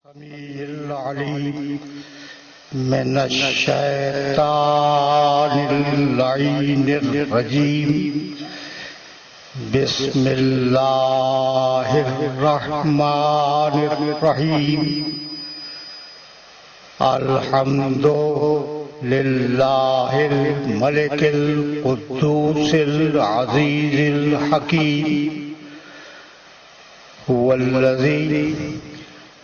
السميع العليم من الشيطان اللعين الرجيم. بسم الله الرحمن الرحيم. الحمد لله الملك القدوس العزيز الحكيم. هو الذي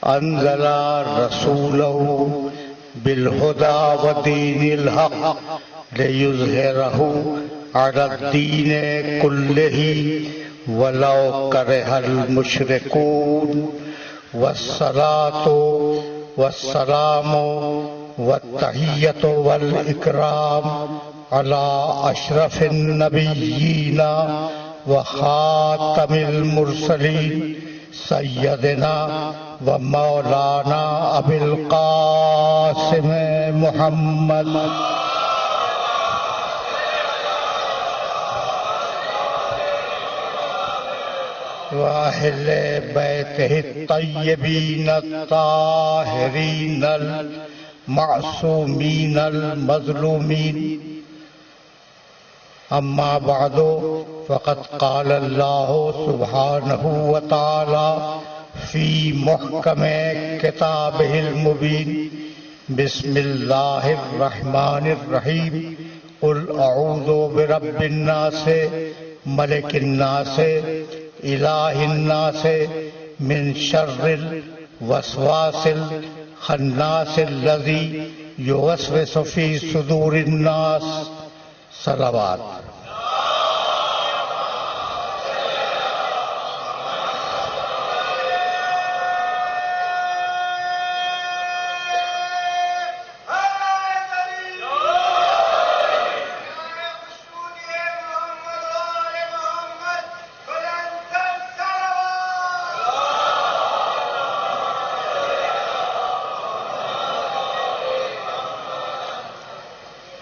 أنزل رسوله بالهدى ودين الحق ليظهره على الدين كله ولو كره المشركون. والصلاة والسلام والتحية والإكرام على أشرف النبيين وخاتم المرسلين سيدنا ومولانا أبي القاسم محمد وأهل بيته الطيبين الطاهرين المعصومين المظلومين. أما بعد فقد قال الله سبحانه وتعالى في محكم كتابه المبين. بسم الله الرحمن الرحيم. قل أعوذ برب الناس ملك الناس إله الناس من شر الوسواس الخناس الذي يوسوس في صدور الناس. صلوات.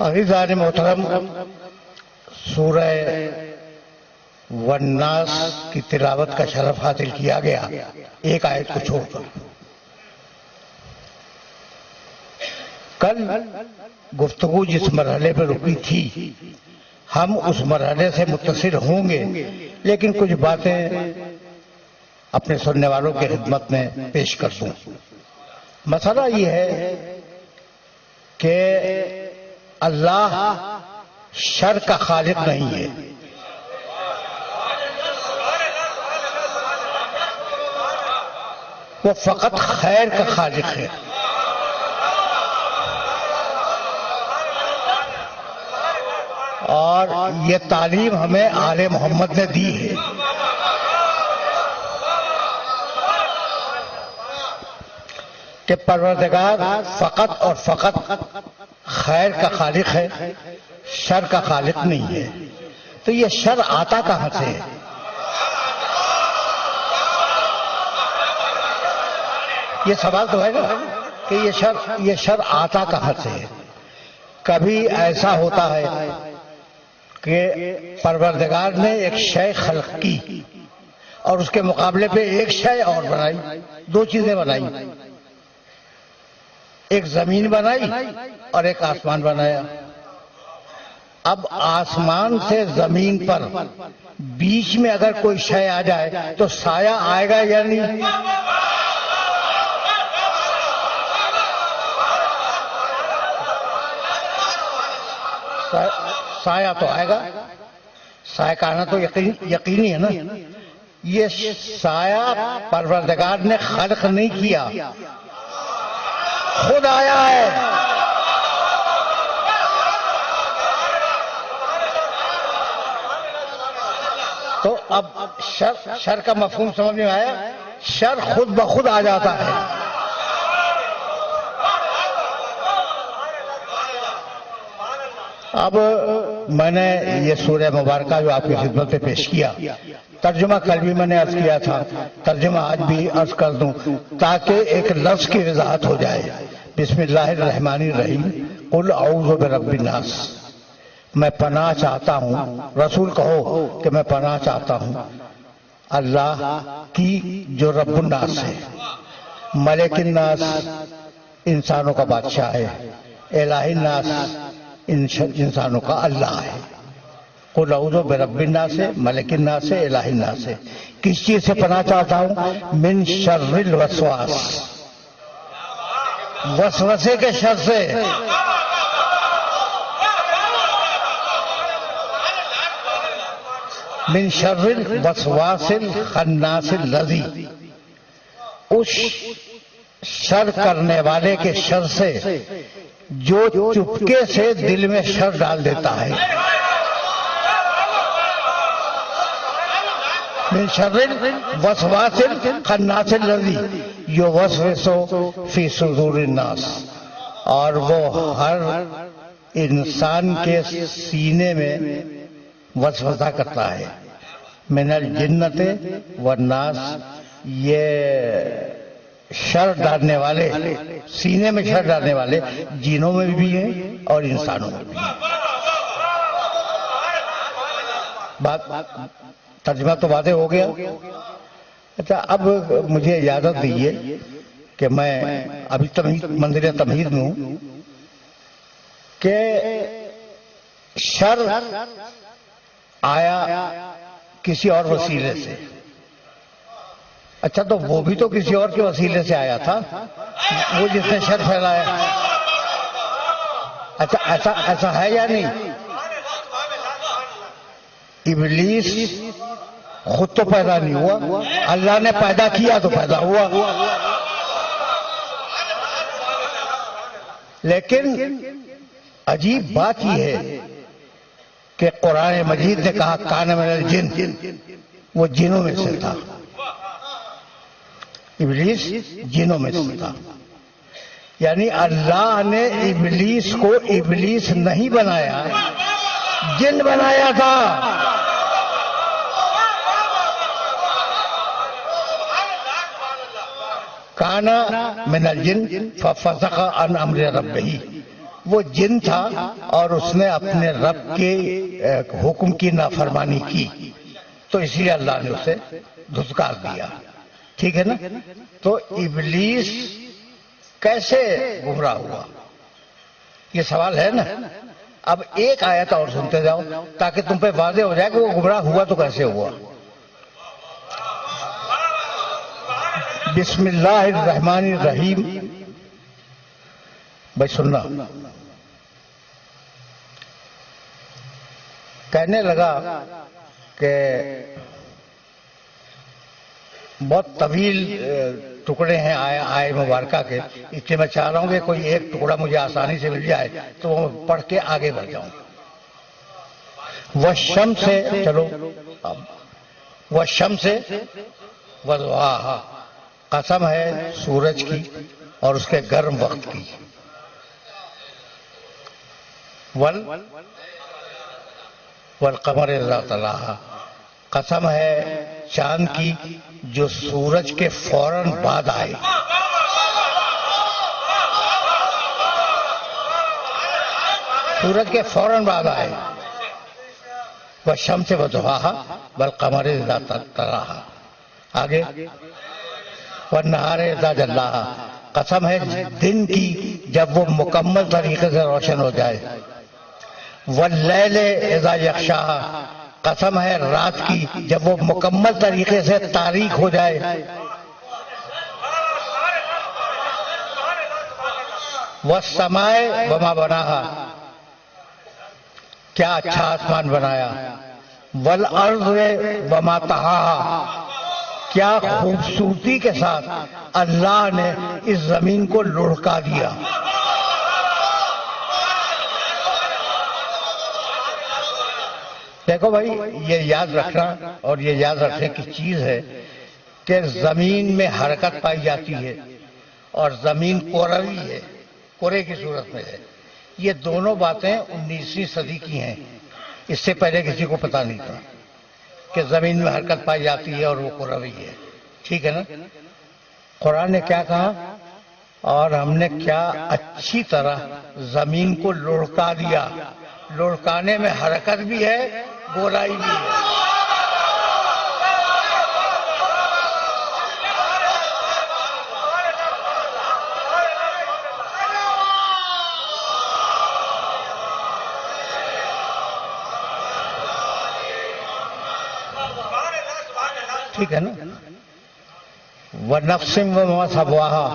عزیزان محترم، سورہ والناس کی تلاوت کا شرف حاصل کیا گیا ایک آیت کو چھوڑ کر. کل گفتگو جس مرحلے پر رکی تھی ہم اس مرحلے سے متصل ہوں گے، لیکن کچھ باتیں اپنے سننے والوں کی خدمت میں پیش کر دوں. مسئلہ یہ ہے کہ اللہ شر کا خالق نہیں ہے. وہ فقط خیر کا خالق ہے. اور یہ تعلیم ہمیں آل محمد نے دی ہے. کہ پروردگار فقط اور فقط خیر کا خالق ہے، شر کا خالق نہیں ہے. تو یہ شر آتا کہاں سے ہے؟ یہ سوال تو ہے نا کہ یہ شر آتا کہاں سے ہے؟ کبھی ایسا ہوتا ہے کہ پروردگار نے ایک شے خلق کی اور اس کے مقابلے پہ ایک شے اور بنائی، دو چیزیں بنائی. ایک زمین بنائی اور ایک آسمان بنایا. اب آسمان سے زمین پر بیچ میں اگر کوئی شے آ جائے تو سایہ آئے گا یا نہیں؟ سایہ تو آئے گا. سایہ کا آنا تو یقینی ہے نا. یہ سایہ پروردگار نے خلق نہیں کیا، خود آیا ہے. تو اب شر کا مفہوم سمجھ میں آیا؟ شر خود بخود آ جاتا ہے. اب میں نے یہ سورہ مبارکہ جو آپ کی خدمت میں پیش کیا، ترجمہ کل بھی میں نے عرض کیا تھا، ترجمہ آج بھی عرض کر دوں تاکہ ایک لفظ کی وضاحت ہو جائے. بسم اللہ الرحمن الرحیم. قل اعوذ برب الناس. میں پناہ چاہتا ہوں، رسول کہو کہ میں پناہ چاہتا ہوں اللہ کی جو رب الناس ہے. ملک الناس انسانوں کا بادشاہ ہے، الہ الناس انسانوں کا اللہ ہے۔ قل اعوذ برب الناس سے، ملک الناس سے، الہ الناس سے۔ کس چیز سے پناہ چاہتا ہوں؟ من شر الوسواس، وسوسے کے شر سے۔ من شر الوسواس الخناس الذی، اس شر کرنے والے کے شر سے جو چپکے سے دل میں شر ڈال دیتا ہے۔ من شر الوسواس الخناس الذی یوسوس فی صدور الناس، اور وہ ہر انسان کے سینے میں وسوسہ کرتا ہے۔ من الجنت والناس، یہ شر ڈالنے والے، سینے میں شر ڈالنے والے جنوں میں بھی ہیں اور انسانوں میں بھی ہیں۔ بات ترجمہ تو واضح ہو گیا۔ اچھا، اب مجھے اجازت دیجیے کہ میں ابھی منزل تمہید میں ہوں کہ شر آیا کسی اور وسیلے سے۔ اچھا، تو وہ بھی تو کسی اور کے وسیلے سے آیا تھا، وہ جس نے شر پھیلایا۔ اچھا، ایسا ہے یا نہیں؟ ابلیس خود تو پیدا نہیں ہوا، اللہ نے پیدا کیا تو پیدا ہوا۔ لیکن عجیب بات یہ ہے کہ قرآن مجید نے کہا کان من الجن، وہ جنوں میں سے تھا، ابلیس جنوں میں سے تھا۔ یعنی اللہ نے ابلیس کو ابلیس نہیں بنایا، جن بنایا تھا۔ کانا من الجن ففسق عن امر ربہ، وہ جن تھا اور اس نے اپنے رب کے حکم کی نافرمانی کی، تو اسی لیے اللہ نے اسے دھتکار دیا۔ ٹھیک ہے نا؟ تو ابلیس کیسے گمراہ ہوا، یہ سوال ہے نا۔ اب ایک آیت اور سنتے جاؤ تاکہ تم پہ واضح ہو جائے کہ وہ گمراہ ہوا تو کیسے ہوا۔ بسم اللہ الرحمن الرحیم، بھائی سننا۔ کہنے لگا کہ بہت طویل ٹکڑے ہیں آئے مبارکہ کے، اس لیے میں چاہ رہا ہوں کہ کوئی ایک ٹکڑا مجھے آسانی سے مل جائے تو وہ پڑھ کے آگے بڑھ جاؤں۔ والشمس سے، چلو، والشمس وضحاہا، قسم ہے سورج کی اور اس کے گرم وقت کی۔ والقمر اذا تلاہا، قسم ہے چاند کی جو سورج کے فوراً بعد آئے۔ سورج کے فوراً بعد آئے۔ والشمس وضحاہا والقمر اذا تلاہا۔ آگے والنہار اذا جلاہا، قسم ہے دن کی جب وہ مکمل طریقے سے روشن ہو جائے۔ واللیل اذا یغشاہا، قسم ہے رات کی جب وہ مکمل طریقے سے تاریک ہو جائے۔ والسماء وما بناہا، کیا اچھا آسمان بنایا۔ والارض وما طحاہا، کیا خوبصورتی کے ساتھ اللہ نے اس زمین کو لڑکا دیا۔ دیکھو بھائی، یہ یاد رکھنا اور یہ یاد رکھنے کی چیز ہے کہ زمین میں حرکت پائی جاتی ہے اور زمین کوروی ہے، کورے کی صورت میں ہے۔ یہ دونوں باتیں 19ویں صدی کی ہیں، اس سے پہلے کسی کو پتا نہیں تھا کہ زمین میں حرکت پائی جاتی ہے اور وہ کوروی ہے۔ ٹھیک ہے نا؟ قرآن نے کیا کہا؟ اور ہم نے کیا اچھی طرح زمین کو لڑکا دیا۔ لڑکانے میں حرکت بھی ہے، گورائی بھی ہے۔ ٹھیک ہے نا؟ وَنَفْسٍ وَمَا سَوَّاهَا،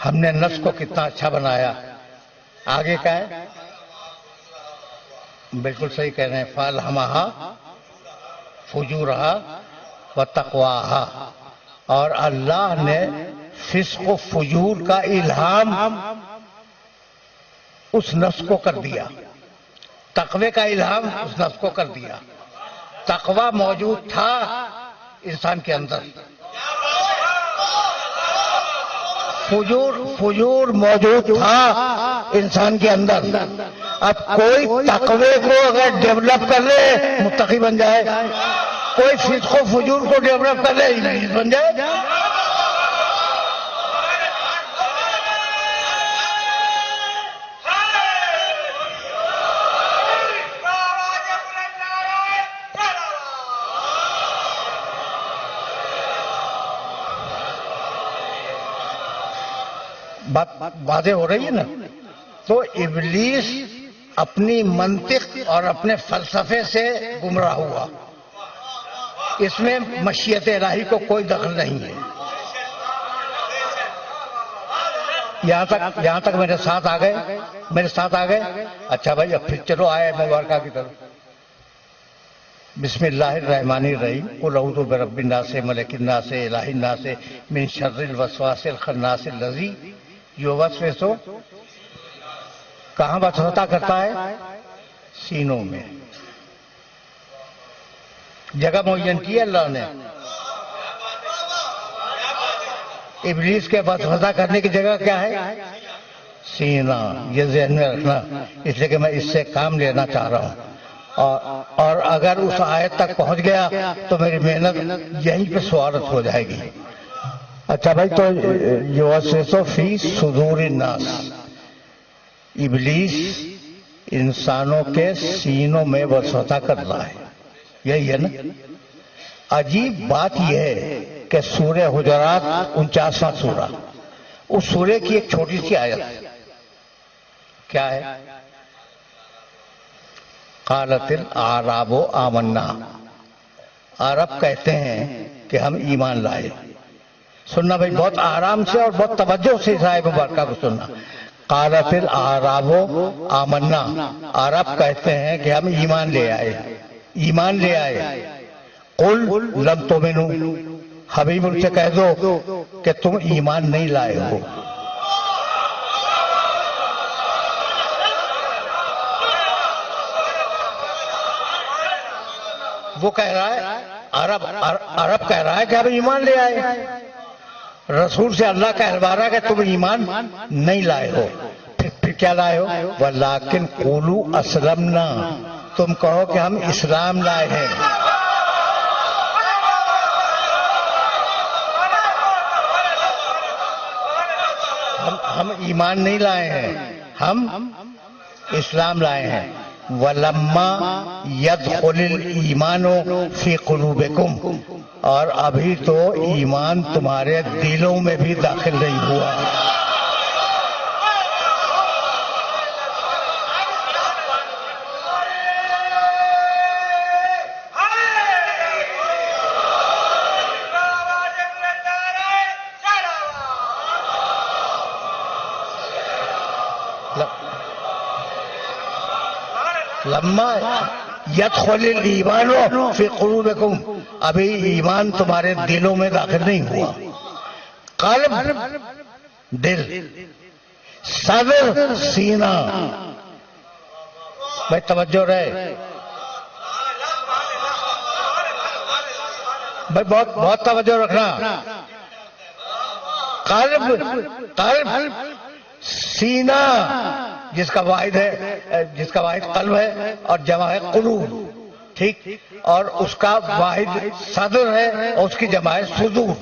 ہم نے نفس کو کتنا اچھا بنایا. آگے کیا ہے؟ بالکل صحیح کہہ رہے ہیں. فَأَلْهَمَهَا فُجُورَهَا وَتَقْوَاهَا، اور اللہ نے فسق و فجور کا الہام اس نفس کو کر دیا، تقوی کا الہام اس نفس کو کر دیا. تقوی موجود تھا انسان کے اندر، فجور موجود تھا انسان کے اندر. اب کوئی تقوی کو اگر ڈیولپ کر لے متقی بن جائے، کوئی فسق و فجور کو ڈیولپ کر لے ابلیس بن جائے. بات واضح ہو رہی ہے نا؟ تو ابلیس اپنی منطق اور اپنے فلسفے سے گمراہ ہوا، اس میں مشیت الہی کو کوئی دخل نہیں ہے. یہاں تک میرے ساتھ آ گئے؟ اچھا بھائی، اب پھر چلو آئے مبارکہ کی طرف. بسم اللہ الرحمن الرحیم. قل اعوذ برب الناس ملک الناس الہ الناس من شر الوسواس الخناس الذی یوسوس. کہاں وسوسہ کرتا ہے؟ سینوں میں. جگہ معین کی ہے اللہ نے. ابلیس کے وسوسہ کرنے کی جگہ کیا ہے؟ سینہ. یہ ذہن میں رکھنا، اس لیے کہ میں اس سے کام لینا چاہ رہا ہوں. اور اگر اس آیت تک پہنچ گیا تو میری محنت یہیں پہ سوارت ہو جائے گی. اچھا بھائی، تو یوسوس فی صدور الناس، ابلیس انسانوں کے سینوں میں وسوسہ کر رہا ہے. یہی ہے نا؟ عجیب بات یہ ہے کہ سورہ حجرات 49واں سورہ، اس سورے کی ایک چھوٹی سی آیت کیا ہے؟ قالت الاعراب آمنا. عرب کہتے ہیں کہ ہم ایمان لائے. سننا بھائی، بہت آرام سے اور بہت توجہ سے اس آیت مبارکہ کو سننا. قالت الاعراب آمنا، عرب کہتے ہیں کہ ہم ایمان لے آئے. قل لم تؤمنوا، حبیب ان سے کہہ دو کہ تم ایمان نہیں لائے ہو. وہ کہہ رہا ہے، عرب کہہ رہا ہے کہ ہم ایمان لے آئے. رسول سے اللہ کہلوا رہا ہے کہ تم ایمان نہیں لائے ہو. پھر کیا لائے ہو؟ وَلَٰكِنْ قُولُوا أَسْلَمْنَا، تم کہو کہ ہم اسلام لائے ہیں. ہم ایمان نہیں لائے ہیں، ہم اسلام لائے ہیں. وَلَمَّا يَدْخُلِ الْإِيمَانُ فِي قُلُوبِكُمْ، اور ابھی تو ایمان تمہارے دلوں میں بھی داخل نہیں ہوا. لما يدخل الایمان فی قلوبکم، ابھی ایمان تمہارے دلوں میں داخل نہیں ہوا. قلب دل، صدر سینہ. بھائی توجہ رہے بھائی، بہت توجہ رکھنا. قلب سینہ جس کا واحد قلب ہے اور جمع ہے قلوب. ٹھیک، اور اس کا واحد صدر ہے اور اس کی جمع ہے صدور.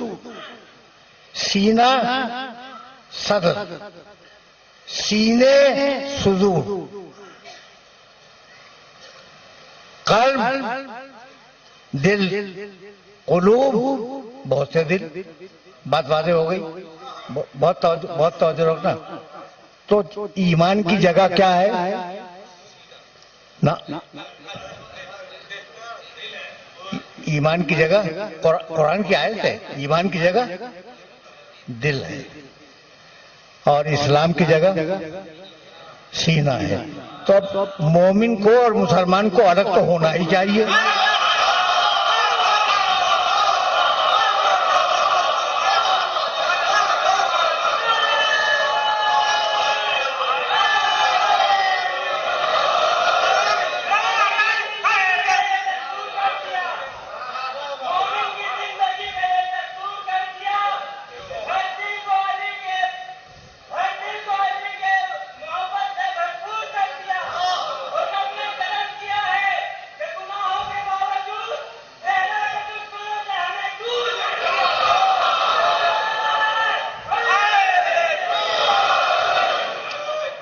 سینہ صدر، سینے صدور. قلب دل، قلوب بہت سے دل. بات واضح ہو گئی؟ بہت توجہ رکھنا. تو ایمان کی جگہ کیا ہے؟ ایمان کی جگہ قرآن کی آیت ہے، ایمان کی جگہ دل ہے اور اسلام کی جگہ سینہ ہے. تو اب مومن کو اور مسلمان کو الگ تو ہونا ہی چاہیے.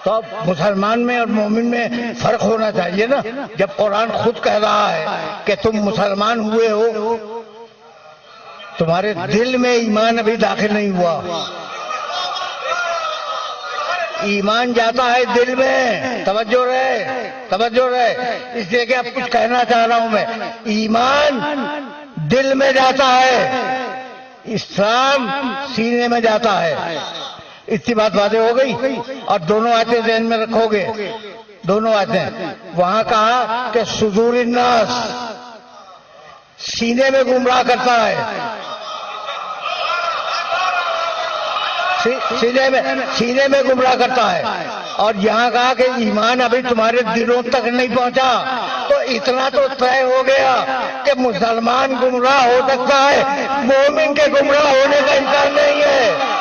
تو اب مسلمان میں اور مومن میں فرق ہونا چاہیے نا. جب قرآن خود کہہ رہا ہے کہ تم مسلمان ہوئے ہو، تمہارے دل میں ایمان ابھی داخل نہیں ہوا. ایمان جاتا ہے دل میں. توجہ رہے، توجہ رہے. اس لیے کہ اب کچھ کہنا چاہ رہا ہوں میں. ایمان دل میں جاتا ہے، اسلام سینے میں جاتا ہے. اتنی بات واضح ہو گئی. اور دونوں آیتیں ذہن میں رکھو گے، دونوں آیتیں. وہاں کہا کہ صدور الناس، سینے میں گمراہ کرتا ہے، سینے میں گمراہ کرتا ہے. اور یہاں کہا کہ ایمان ابھی تمہارے دلوں تک نہیں پہنچا. تو اتنا تو طے ہو گیا کہ مسلمان گمراہ ہو سکتا ہے، مومن کے گمراہ ہونے کا امکان نہیں ہے.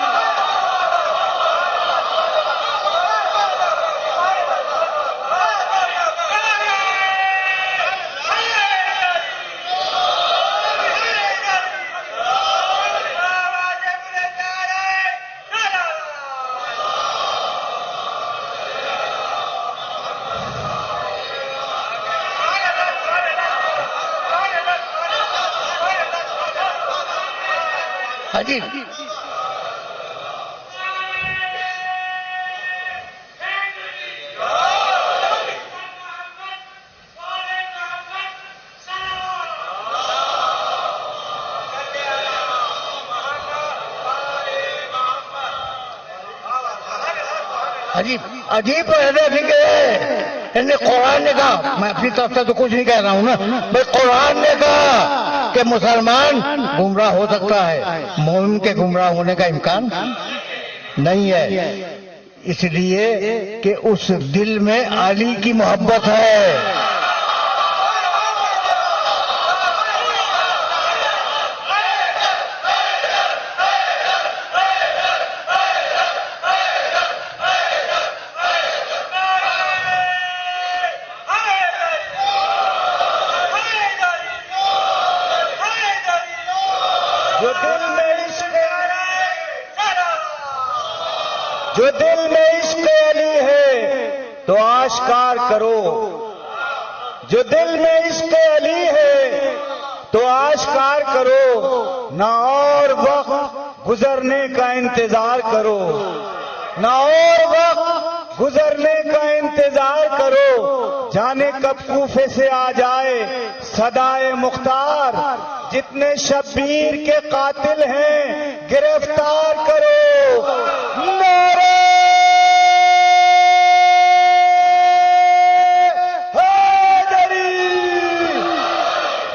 جی عجیب قرآن نے کہا، میں اپنی طرف سے تو کچھ نہیں کہہ رہا ہوں نا بھائی، قرآن نے کہا کہ مسلمان گمراہ ہو سکتا ہے، مومن کے گمراہ ہونے کا امکان نہیں ہے. اس لیے کہ اس دل میں علی کی محبت ہے. جو دل میں عشق علی ہے تو آشکار کرو، جو دل میں عشق علی ہے تو آشکار کرو. نہ اور وقت گزرنے کا انتظار کرو، نہ اور وقت گزرنے کا انتظار کرو. جانے کب کوفے سے آ جائے صدائے مختار، جتنے شبیر کے قاتل ہیں گرفتار کرو. نعرہ حیدری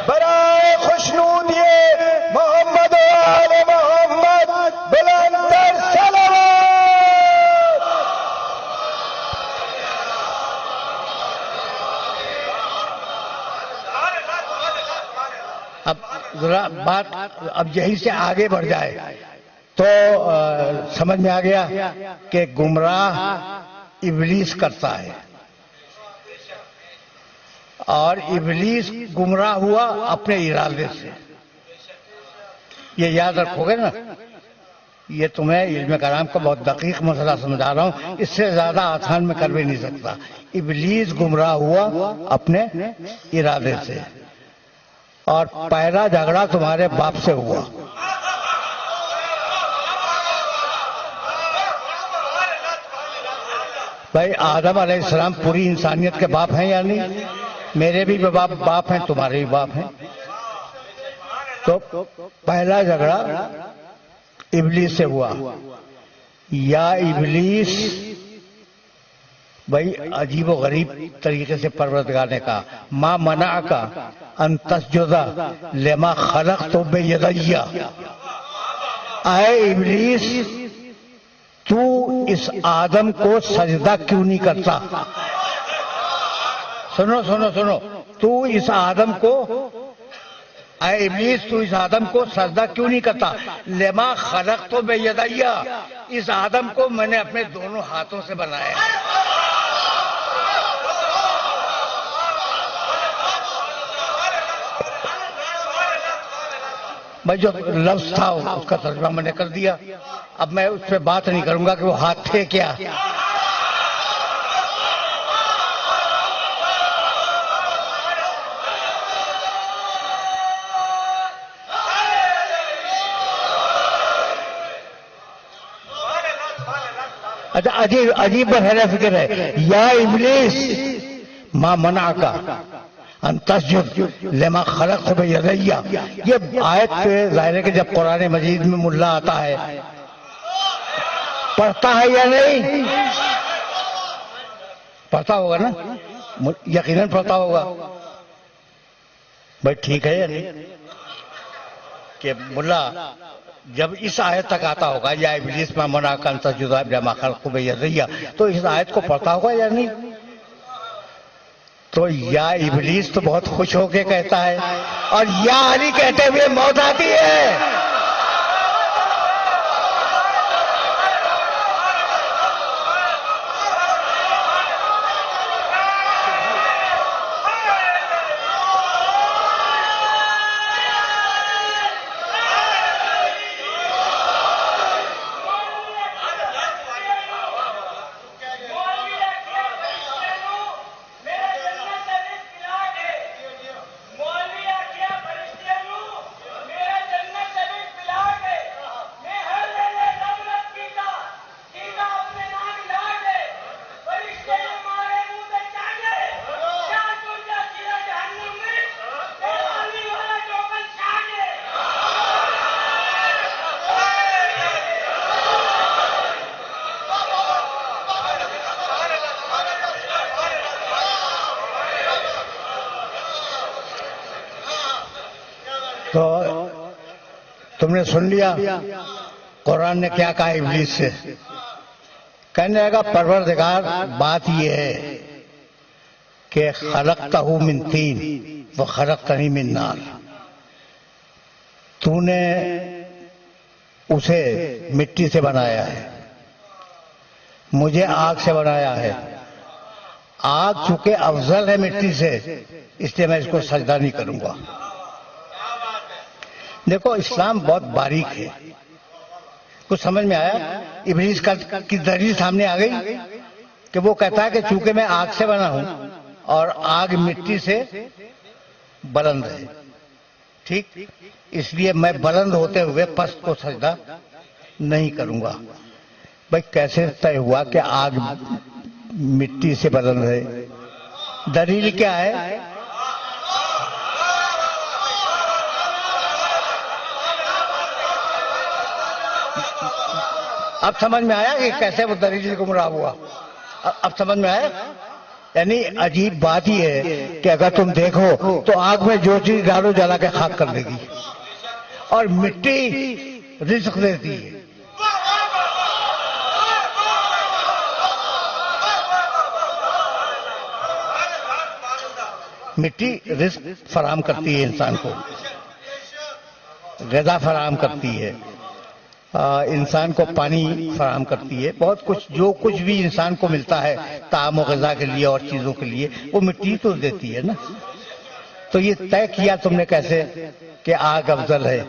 برائے خوشنودی محمد و آل محمد بلندر صلوات. اب ذرا بات اب یہیں سے آگے بڑھ جائے تو سمجھ میں آ گیا کہ گمراہ ابلیس کرتا ہے، اور ابلیس گمراہ ہوا اپنے ارادے سے. یہ یاد رکھو گے نا. یہ تمہیں علم کلام کا بہت دقیق مسئلہ سمجھا رہا ہوں، اس سے زیادہ آسان میں کر بھی نہیں سکتا. ابلیس گمراہ ہوا اپنے ارادے سے، اور پہلا جھگڑا تمہارے باپ سے ہوا. بھائی آدم علیہ السلام پوری انسانیت کے باپ ہیں یا نہیں؟ میرے بھی باپ ہیں، تمہارے بھی باپ ہیں. تو پہلا جھگڑا ابلیس سے ہوا. یا ابلیس، بھائی عجیب و غریب طریقے سے پروردگار نے کہا ما منعک ان تسجد لما خلقت بیدی. اے ابلیس، تو اس آدم کو سجدہ کیوں نہیں کرتا؟ سنو سنو سنو، تو اس آدم کو، اے ابلیس تو اس آدم کو سجدہ کیوں نہیں کرتا؟ لما خلقت بیدی، اس آدم کو میں نے اپنے دونوں ہاتھوں سے بنایا ہے. بھائی جو لفظ تھا اس کا ترجمہ میں نے کر دیا. اب میں اس پہ بات نہیں کروں گا کہ وہ ہاتھ تھے کیا. اچھا عجیب بحیرہ فکر ہے. یا ابلیس ما منعک ان تسجد لما خلقت بیدی. یہ آیت پہ ظاہر ہے کہ جب قرآن مجید میں ملا آتا ہے پڑھتا ہے یا نہیں؟ پڑھتا ہوگا نا، یقیناً پڑھتا ہوگا. بھائی ٹھیک ہے یا نہیں کہ ملا جب اس آیت تک آتا ہوگا یا ابلیس ما منعک ان تسجد لما خلقت بیدی، تو اس آیت کو پڑھتا ہوگا یا نہیں؟ تو یا ابلیس تو بہت خوش ہو کے کہتا ہے، اور یا علی کہتے ہوئے موت آتی ہے. تو تم نے سن لیا قرآن نے کیا کہا ابلیس سے. کہنے لگا پروردگار بات یہ ہے کہ خلقتہ من طین وخلقتنی من نار، تو نے اسے مٹی سے بنایا ہے، مجھے آگ سے بنایا ہے. آگ چونکہ افضل ہے مٹی سے، اس لیے میں اس کو سجدہ نہیں کروں گا. دیکھو اسلام بہت باریک ہے. کچھ سمجھ میں آیا؟ ابلیس کی دلیل سامنے آ گئی کہ وہ کہتا ہے کہ چونکہ میں آگ سے بنا ہوں اور آگ مٹی سے بلند ہے، ٹھیک، اس لیے میں بلند ہوتے ہوئے پست کو سجدہ نہیں کروں گا. بھائی کیسے طے ہوا کہ آگ مٹی سے بلند ہے؟ دلیل کیا ہے؟ اب سمجھ میں آیا کہ کیسے وہ دلیل گمراہ ہوا؟ اب سمجھ میں آیا؟ یعنی عجیب بات ہی ہے کہ اگر تم دیکھو تو آگ میں جو چیز ڈالو جلا کے خاک کر دے گی، اور مٹی رزق دیتی ہے. مٹی رزق فراہم کرتی ہے، انسان کو غذا فراہم کرتی ہے، انسان کو پانی فراہم کرتی ہے، بہت کچھ جو کچھ بھی انسان کو ملتا ہے طعام و غذا کے لیے اور چیزوں کے لیے وہ مٹی تو دیتی ہے نا. تو یہ طے کیا تم نے کیسے کہ آگ افضل ہے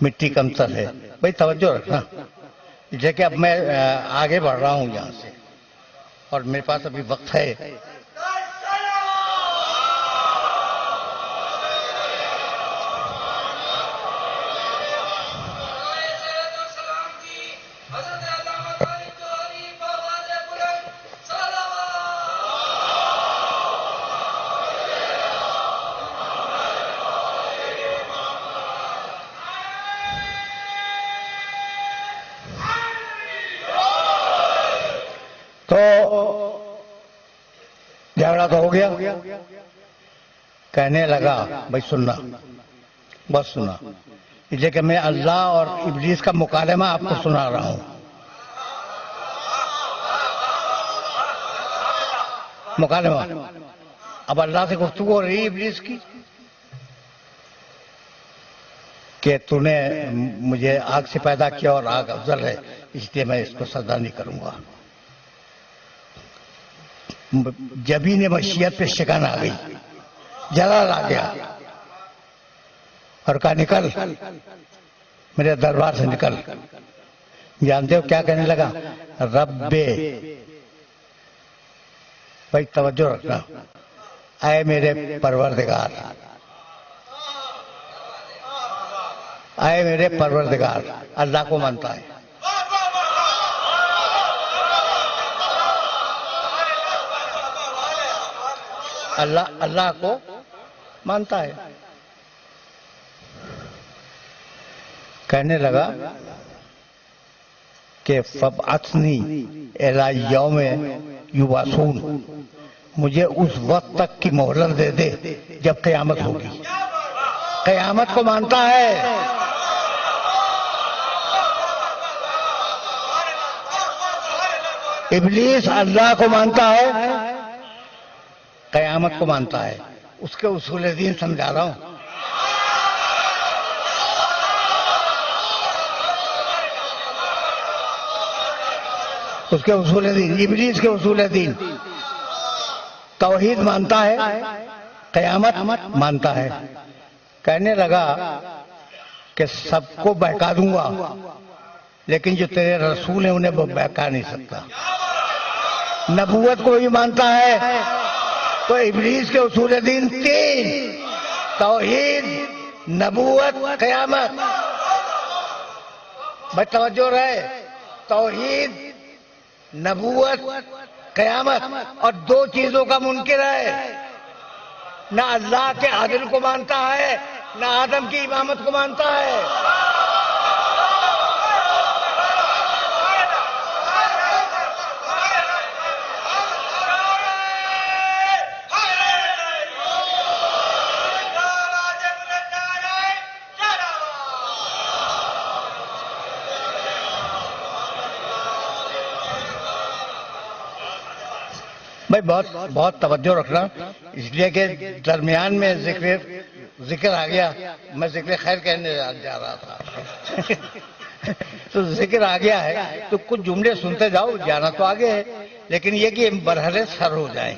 مٹی کمتر ہے؟ بھائی توجہ رکھنا. دیکھیں اب میں آگے بڑھ رہا ہوں یہاں سے اور میرے پاس ابھی وقت ہے. تو جھگڑا تو ہو گیا. کہنے لگا بھائی سننا، بس سنا، اس لیے کہ میں اللہ اور ابلیس کا مکالمہ آپ کو سنا رہا ہوں. مکالمہ. اب اللہ سے گفتگو ہو رہی ہے ابلیس کی کہ تو نے مجھے آگ سے پیدا کیا اور آگ افضل ہے، اس لیے میں اس کو سجدہ نہیں کروں گا. جبھی نے مشیت پہ شکن آ گئی، جلال آ گیا اور کہا نکل میرے دربار سے نکل. جانتے ہو کیا کہنے لگا؟ رب، بھائی توجہ رکھنا، اے میرے پروردگار، اے میرے پروردگار. اللہ کو مانتا ہے. اللہ کو مانتا ہے. کہنے لگا کہ فابعثنی الی یوم یبعثون، مجھے اس وقت تک کی مہلت دے دے جب قیامت ہوگی. قیامت کو مانتا ہے. ابلیس اللہ کو مانتا ہے، قیامت کو مانتا ہے. اس کے اصول دین سمجھا رہا ہوں. اس کے اصول دین، ابلیس کے اصول دین. توحید مانتا ہے، قیامت مانتا ہے. کہنے لگا کہ سب کو بہکا دوں گا، لیکن جو تیرے رسول ہیں انہیں وہ بہکا نہیں سکتا. نبوت کو بھی مانتا ہے. تو ابلیس کے اصول دین تین: توحید، نبوت، قیامت. بھائی توجہ رہے، توحید، نبوت، قیامت. اور دو چیزوں کا منکر ہے، نہ اللہ کے عدل کو مانتا ہے، نہ آدم کی امامت کو مانتا ہے. بھائی بہت توجہ رکھنا، اس لیے کہ درمیان میں ذکر آ گیا. میں ذکر خیر کہنے جا رہا تھا تو ذکر آ گیا ہے تو کچھ جملے سنتے جاؤ. جانا تو آگے ہے، لیکن یہ کہ مرحلے سر ہو جائیں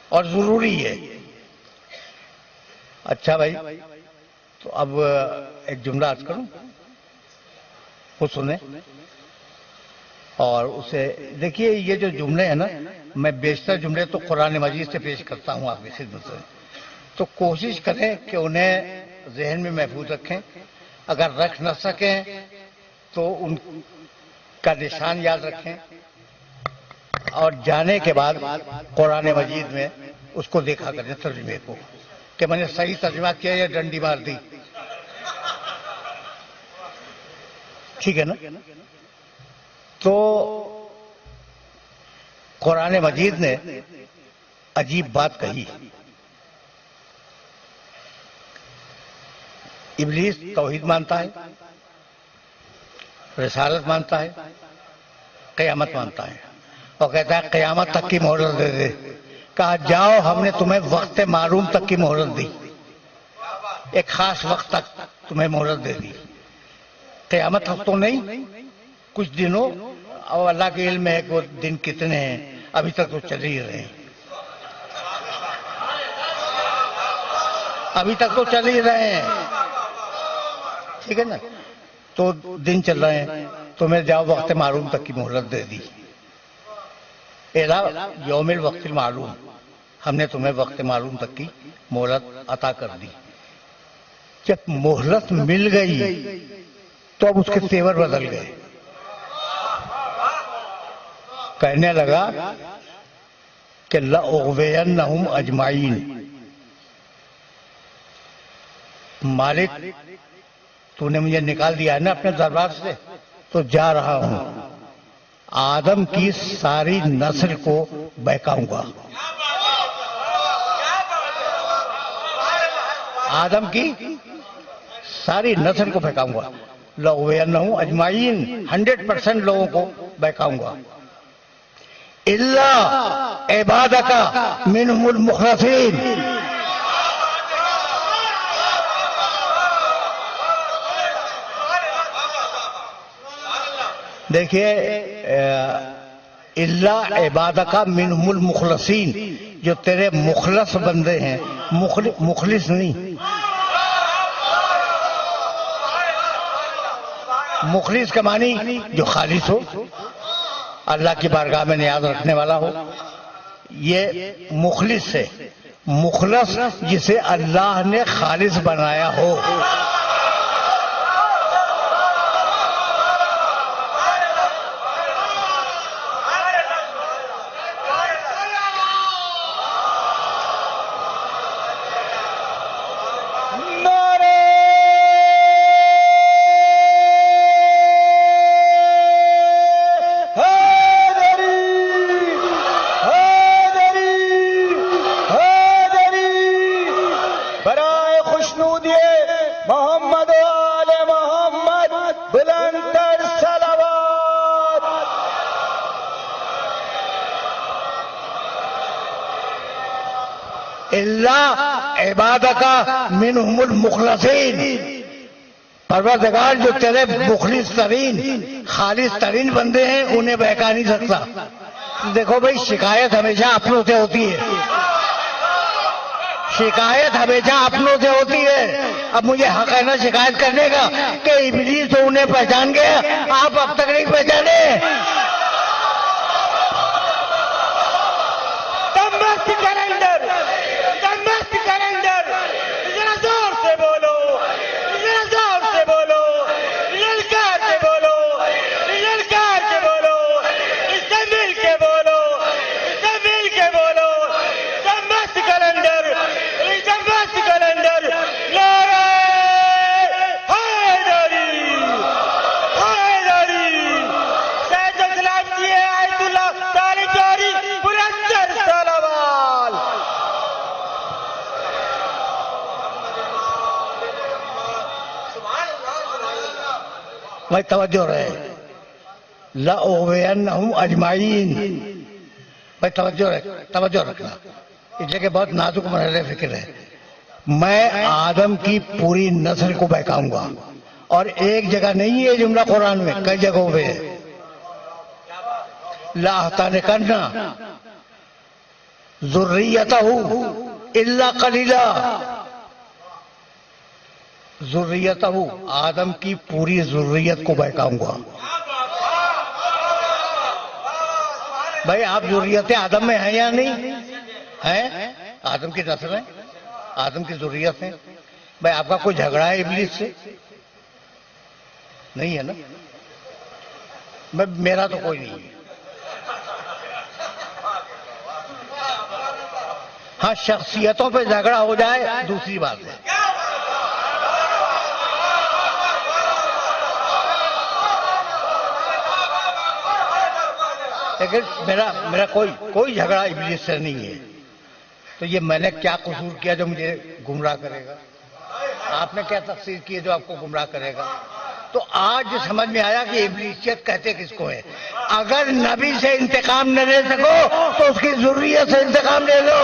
اور ضروری ہے. اچھا بھائی، تو اب ایک جملہ عرض کروں، وہ سنیں. اور اسے دیکھیے، یہ جو جملے ہیں نا، میں بیشتر جملے تو قرآن مجید سے پیش کرتا ہوں آپ کی خدمت میں، تو کوشش کریں کہ انہیں ذہن میں محفوظ رکھیں. اگر رکھ نہ سکیں تو ان کا نشان یاد رکھیں، اور جانے کے بعد قرآن مجید میں اس کو دیکھا کریں ترجمے کو، کہ میں نے صحیح ترجمہ کیا یا ڈنڈی مار دی. ٹھیک ہے نا؟ تو قرآن مجید نے عجیب بات کہی. ابلیس توحید مانتا ہے، رسالت مانتا ہے، قیامت مانتا ہے، اور کہتا ہے قیامت تک کی مہلت دے دے. کہا جاؤ، ہم نے تمہیں وقت معلوم تک کی مہلت دی، ایک خاص وقت تک تمہیں مہلت دے دی. قیامت تک تو نہیں، کچھ دنوں، اور اللہ کے علم ہے کہ وہ دن کتنے ہیں، ابھی تک تو چل ہی رہے ہیں، ابھی تک تو چل ہی رہے ہیں. ٹھیک ہے نا؟ تو دن چل رہے ہیں، تمہیں جاؤ وقت معلوم تک کی مہلت دے دی. یوم الوقت المعلوم، ہم نے تمہیں وقت معلوم تک کی مہلت عطا کر دی. جب مہلت مل گئی تو اب اس کے تیور بدل گئے. کہنے لگا کہ لَأُغْوِيَنَّهُمْ أَجْمَعِينَ، مالک تو نے مجھے نکال دیا ہے نا اپنے دربار سے، تو جا رہا ہوں. آدم کی ساری نسل کو بہکاؤں گا. آدم کی ساری نسل کو بہکاؤں گا. لَأُغْوِيَنَّهُمْ أَجْمَعِينَ 100% لوگوں کو بہکاؤں گا. إِلَّا عِبَادَكَ مِنْهُمُ الْمُخْلَصِينَ. دیکھیے اللہ عبادک منہم المخلصین، جو تیرے مخلص بندے ہیں، مخلص نہیں، مخلص کا معنی جو خالص ہو، اللہ کی بارگاہ میں نیاز رکھنے والا ہو، یہ مخلص ہے. مخلص جسے اللہ نے خالص بنایا ہو. اللہ عبادک منہم المخلصین، پروردگار جو تیرے مخلص ترین خالص ترین بندے ہیں انہیں بہکا نہیں سکتا. دیکھو بھائی، شکایت ہمیشہ اپنوں سے ہوتی ہے، شکایت ہمیشہ اپنوں سے ہوتی ہے. اب مجھے حق ہے نا شکایت کرنے کا کہ ابلیس تو انہیں پہچان گیا، آپ اب تک نہیں پہچانے. بھائی توجہ رہے، لَأُغْوِيَنَّهُمْ أَجْمَعِينَ. بھائی توجہ رکھنا، اس لیے کہ بہت نازک مرحلے فکر ہے. میں آدم کی پوری نسل کو بہکاؤں گا، اور ایک جگہ نہیں ہے جملہ قرآن میں، کئی جگہوں پہ ہے. لَأَحْتَنِكَنَّ ذُرِّيَّتَهُ إِلَّا قَلِيلًا. ذریتہ، آدم کی پوری ذریت کو بہکاؤں گا. بھائی آپ ذریت آدم میں ہیں یا نہیں ہیں؟ آدم کی نسل ہے، آدم کی ذریت ہے. بھائی آپ کا کوئی جھگڑا ہے ابلیس سے؟ نہیں ہے نا. میرا تو کوئی نہیں ہے. ہاں، شخصیتوں پہ جھگڑا ہو جائے دوسری بات ہے. لیکن میرا کوئی جھگڑا ابلیس سے نہیں ہے. تو یہ میں نے کیا قصور کیا جو مجھے گمراہ کرے گا؟ آپ نے کیا تفسیر کی ہے جو آپ کو گمراہ کرے گا؟ تو آج سمجھ میں آیا کہ ابلیسیت کہتے کس کو ہے. اگر نبی سے انتقام نہ لے سکو تو اس کی ذریت سے انتقام لے لو.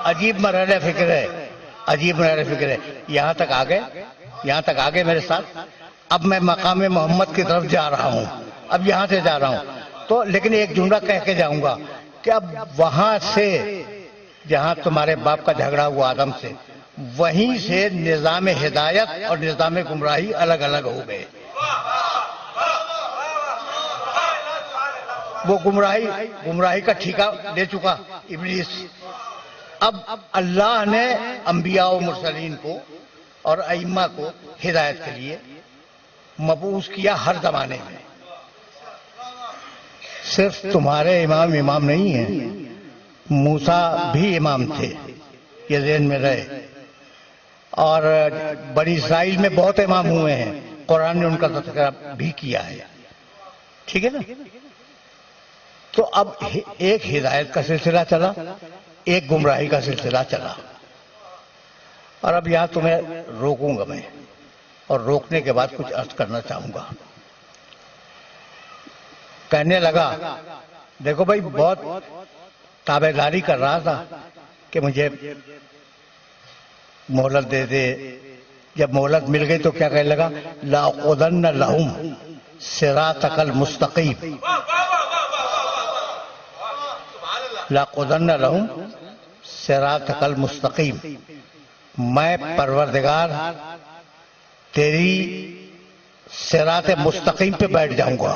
عجیب مرحلہ فکر ہے، عجیب مرحلہ فکر ہے. یہاں تک آ گئے میرے ساتھ. اب میں مقام محمد کی طرف جا رہا ہوں، اب یہاں سے جا رہا ہوں. تو لیکن ایک جملہ کہہ کے جاؤں گا کہ اب وہاں سے جہاں تمہارے باپ کا جھگڑا ہوا آدم سے، وہیں سے نظام ہدایت اور نظام گمراہی الگ الگ ہو گئے. وہ گمراہی کا ٹھیکہ لے چکا ابلیس، اب اللہ نے انبیاء و مرسلین کو اور ائمہ کو ہدایت کے لیے مبعوث کیا ہر زمانے میں. صرف تمہارے امام نہیں ہیں، موسیٰ بھی امام تھے، یہ ذہن میں رہے. اور بنی اسرائیل میں بہت امام ہوئے ہیں، قرآن نے ان کا تذکرہ بھی کیا ہے. ٹھیک ہے نا؟ تو اب ایک ہدایت کا سلسلہ چلا، ایک گمراہی کا سلسلہ چلا. اور اب یہاں تمہیں روکوں گا میں، اور روکنے کے بعد کچھ عرض کرنا چاہوں گا. کہنے لگا دیکھو بھائی، بہت تابع داری کر رہا تھا کہ مجھے مہلت دے دے. جب مہلت مل گئی تو کیا کہنے لگا؟ لَأَقْعُدَنَّ لَهُمْ صِرَاطَكَ الْمُسْتَقِيمَ. لَأَقْعُدَنَّ لَهُمْ صِرَاطَكَ الْمُسْتَقِيمَ. میں پروردگار تیری صراط مستقیم پہ بیٹھ جاؤں گا.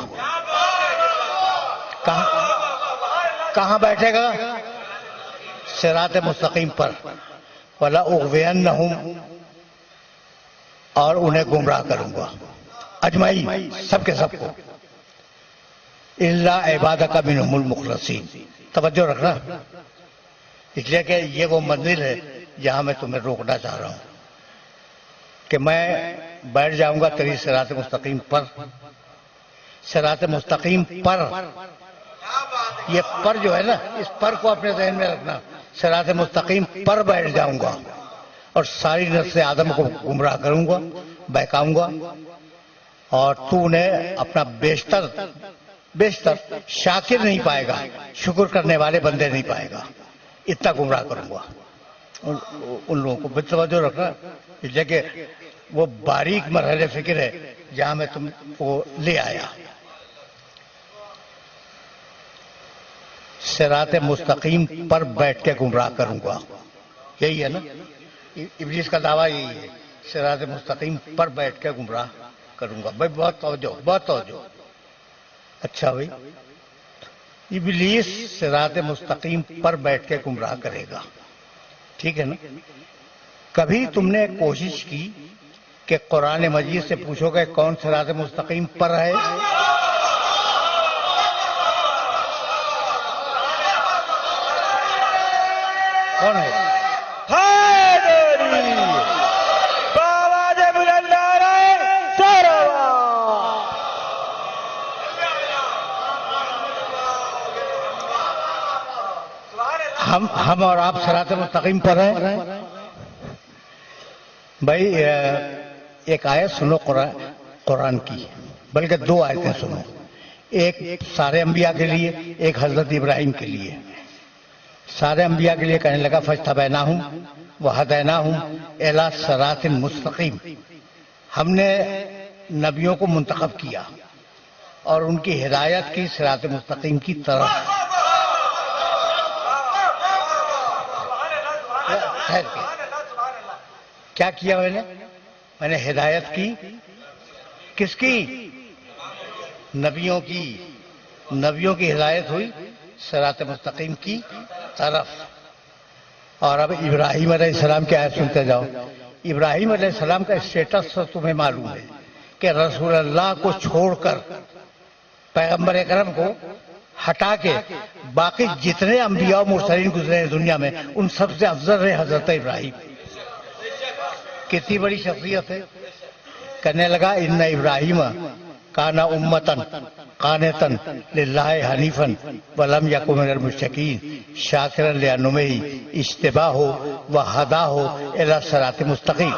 کہاں بیٹھے گا؟ صراط مستقیم پر. وَلَأُغْوِيَنَّهُمْ، اور انہیں گمراہ کروں گا اجمعین، سب کے سب کو. إِلَّا عِبَادَكَ مِنْهُمُ الْمُخْلَصِينَ. توجہ رکھنا، اس لیے کہ یہ وہ منزل ہے جہاں میں تمہیں روکنا چاہ رہا ہوں کہ میں بیٹھ جاؤں گا تیری صراط مستقیم پر. صراط مستقیم پر، یہ پر جو ہے نا، اس پر کو اپنے ذہن میں رکھنا. صراط مستقیم پر بیٹھ جاؤں گا اور ساری نسل آدم کو گمراہ کروں گا، بہکاؤں گا. اور تو انہیں اپنا بیشتر شاکر نہیں پائے گا، شکر کرنے والے بندے نہیں پائے گا. اتنا گمراہ کروں گا ان لوگوں کو. توجہ رکھنا، اس لیے کہ وہ باریک مرحلے فکر ہے جہاں میں تم کو لے آیا. صراط مستقیم پر بیٹھ کے گمراہ کروں گا، یہی ہے نا ابلیس کا دعویٰ، یہی ہے صراط مستقیم پر بیٹھ کے گمراہ کروں گا. بھائی بہت توجہ، بہت توجہ. اچھا بھائی، ابلیس صراط مستقیم پر بیٹھ کے گمراہ کرے گا، ٹھیک ہے نا؟ کبھی تم نے کوشش کی کہ قرآن مجید سے پوچھو کہ کون صراط مستقیم پر ہے؟ کون ہے؟ ہم اور آپ صراط مستقیم پر ہیں. بھائی ایک آیت سنو قرآن کی، بلکہ دو آیتیں سنو. ایک سارے انبیاء کے لیے، ایک حضرت ابراہیم کے لیے. سارے انبیاء کے لیے کہنے لگا فاجتبیناہم وہدیناہم الی صراط مستقیم. ہم نے نبیوں کو منتخب کیا اور ان کی ہدایت کی صراط مستقیم کی طرف. کیا کیا میں نے ہدایت کی. کس کی؟ نبیوں کی. نبیوں کی ہدایت ہوئی صراط مستقیم کی طرف. اور اب ابراہیم علیہ السلام کی آیت سنتے جاؤ. ابراہیم علیہ السلام کا اسٹیٹس تمہیں معلوم ہے کہ رسول اللہ کو چھوڑ کر، پیغمبر اکرم کو ہٹا کے باقی جتنے انبیاء و مرسلین گزرے ہیں دنیا میں، ان سب سے افضل ہے حضرت ابراہیم. کتنی بڑی شخصیت ہے. کہنے لگا ان ابراہیم کان امتن قانتن للہ حنیفن ولم یک من المشرکین شاکرا لانعمہ اجتباہ وہداہ الی صراط مستقیم.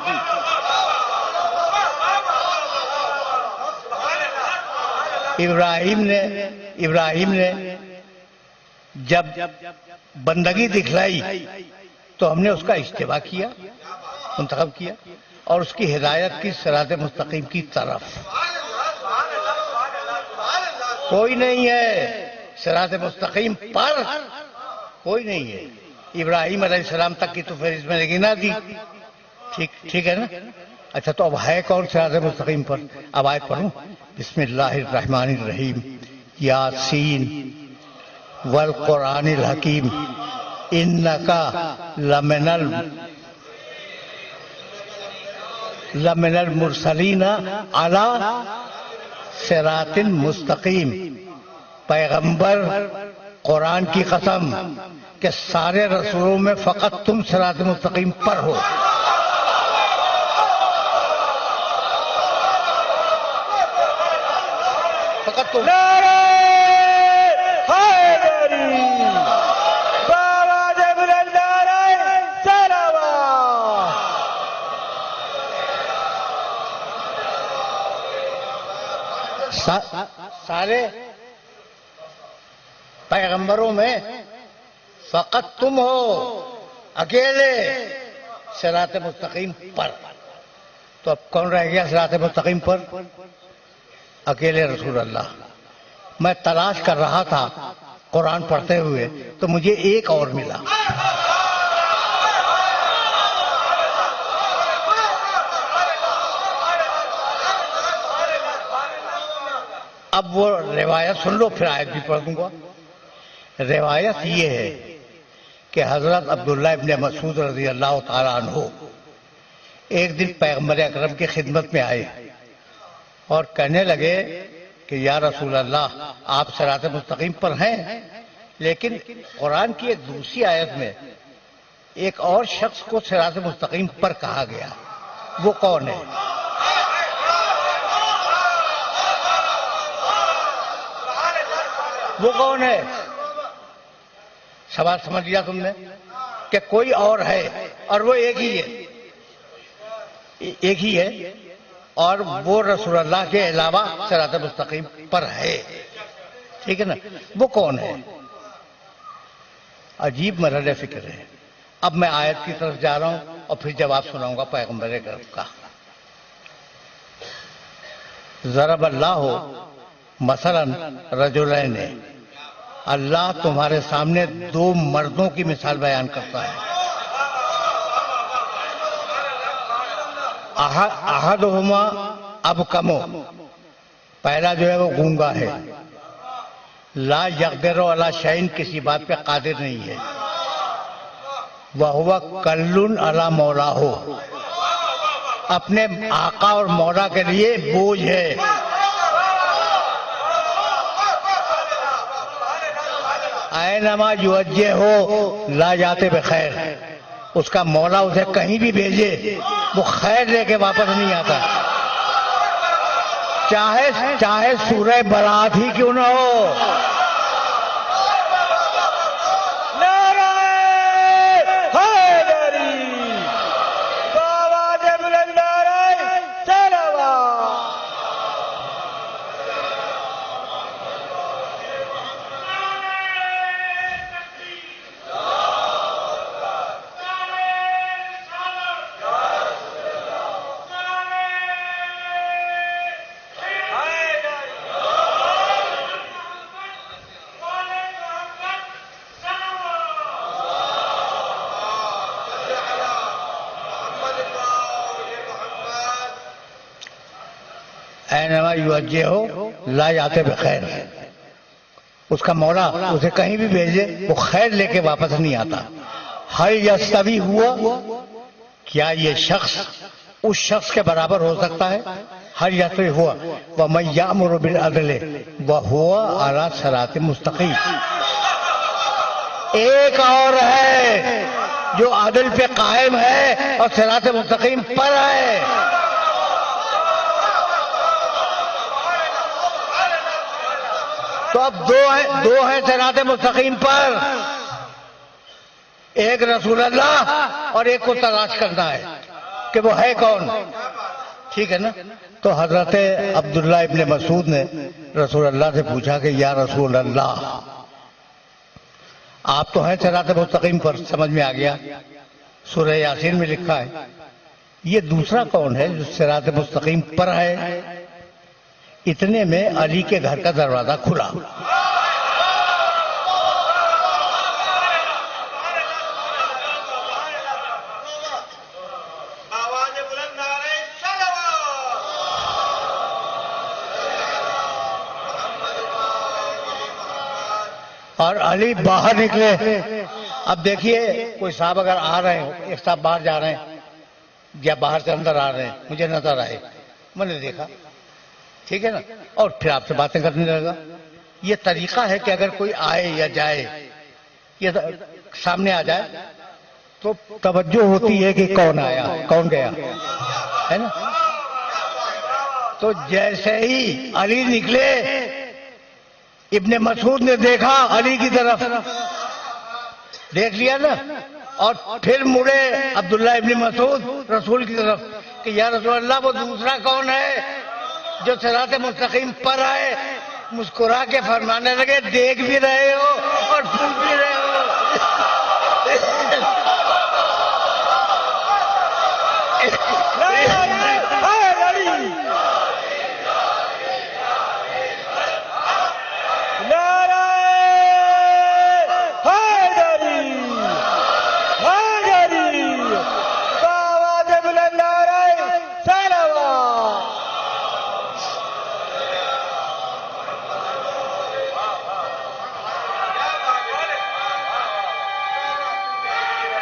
ابراہیم نے جب بندگی دکھلائی تو ہم نے اس کا اجتباء کیا، منتخب کیا، اور اس کی ہدایت کی صراط مستقیم کی طرف. کوئی نہیں ہے صراط مستقیم پر، کوئی نہیں ہے. ابراہیم علیہ السلام تک کی تو فہرست میں نے گنا دی. ٹھیک ہے نا؟ اچھا تو اب ہے کون صراط مستقیم پر؟ اب آیت پڑھوں. بسم اللہ الرحمن الرحیم. یاسین والقرآن الحکیم انکا لمن المرسلین علی صراط مستقیم. پیغمبر قرآن کی قسم کہ سارے رسولوں میں فقط تم صراط مستقیم پر ہو. فقط تم. سارے پیغمبروں میں فقط تم ہو اکیلے صراط مستقیم پر. تو اب کون رہ گیا صراط مستقیم پر؟ اکیلے رسول اللہ. میں تلاش کر رہا تھا قرآن پڑھتے ہوئے تو مجھے ایک اور ملا. اب وہ روایت سن لو پھر آیت بھی پڑھ دوں گا. روایت یہ ہے کہ حضرت عبداللہ ابن مسعود رضی اللہ تعالیٰ عنہ ایک دن پیغمبر اکرم کی خدمت میں آئے اور کہنے لگے کہ یا رسول اللہ آپ صراط مستقیم پر ہیں، لیکن قرآن کی ایک دوسری آیت میں ایک اور شخص کو صراط مستقیم پر کہا گیا، وہ کون ہے؟ وہ کون ہے؟ سوال سمجھ لیا تم نے کہ کوئی اور ہے اور وہ ایک ہی ہے، ایک ہی ہے اور وہ رسول اللہ کے علاوہ صراط مستقیم پر ہے. ٹھیک ہے نا؟ وہ کون ہے؟ عجیب مرحلہ فکر ہے. اب میں آیت کی طرف جا رہا ہوں اور پھر جواب سناؤں گا پیغمبر اکرم کا. ضرب اللہ مثلا رجلین، اللہ تمہارے سامنے دو مردوں کی مثال بیان کرتا ہے. احدہما ابکمو، پہلا جو ہے وہ گونگا ہے، لا یقدر علی شیء، کسی بات پہ قادر نہیں ہے، وہو کل علی مولاہ، اپنے آقا اور مولا کے لیے بوجھ ہے. اینما یوجہ ہو لا جاتے بخیر، اس کا مولا اسے کہیں بھی بھیجے وہ خیر لے کے واپس نہیں آتا، چاہے سورہ برات ہی کیوں نہ ہو. اینما یوجہ ہو لا جاتے بخیر، اس کا مولا اسے کہیں بھی بھیجے وہ خیر لے کے واپس نہیں آتا. ہل یستوی ہوا، کیا یہ شخص اس شخص کے برابر ہو سکتا ہے؟ ہل یستوی ہوا ومن یأمر بالعدل وہو علی صراط مستقیم. ایک اور ہے جو عدل پہ قائم ہے اور صراط مستقیم پر ہے. تو اب دو ہیں صراط مستقیم پر، ایک رسول اللہ اور ایک کو تلاش کرنا ہے کہ وہ ہے کون. ٹھیک ہے نا؟ تو حضرت عبداللہ ابن مسعود نے رسول اللہ سے پوچھا کہ یا رسول اللہ آپ تو ہیں صراط مستقیم پر، سمجھ میں آ گیا، سورہ یاسین میں لکھا ہے، یہ دوسرا کون ہے جو صراط مستقیم پر ہے؟ اتنے میں علی کے گھر کا دروازہ کھلا. اور علی باہر نکلے اب دیکھیے کوئی صاحب اگر آ رہے ہو، ایک صاحب باہر جا رہے ہیں یا باہر سے اندر آ رہے ہیں، مجھے نظر آئے، میں نے دیکھا، ٹھیک ہے نا، اور پھر آپ سے باتیں کرنے لگا. یہ طریقہ ہے کہ اگر کوئی آئے یا جائے، یہ سامنے آ جائے تو توجہ ہوتی ہے کہ کون آیا کون گیا، ہے نا. تو جیسے ہی علی نکلے، ابن مسعود نے دیکھا علی کی طرف، دیکھ لیا نا، اور پھر مڑے عبداللہ ابن مسعود رسول کی طرف کہ یا رسول اللہ وہ دوسرا کون ہے جو صراط مستقیم پر آئے؟ مسکرا کے فرمانے لگے دیکھ بھی رہے ہو اور پوچھ بھی رہے ہو.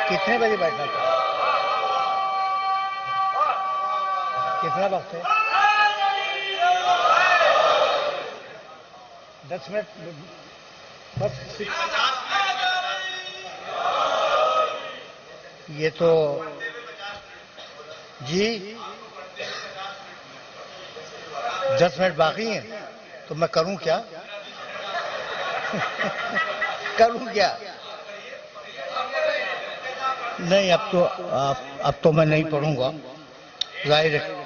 کتنے بجے بیٹھنا تھا؟ کتنا وقت ہے؟ 10 منٹ بس. یہ تو جی 10 منٹ باقی ہیں تو میں کروں کیا؟ کروں کیا؟ نہیں، اب تو میں نہیں پڑھوں گا، ظاہر ہے.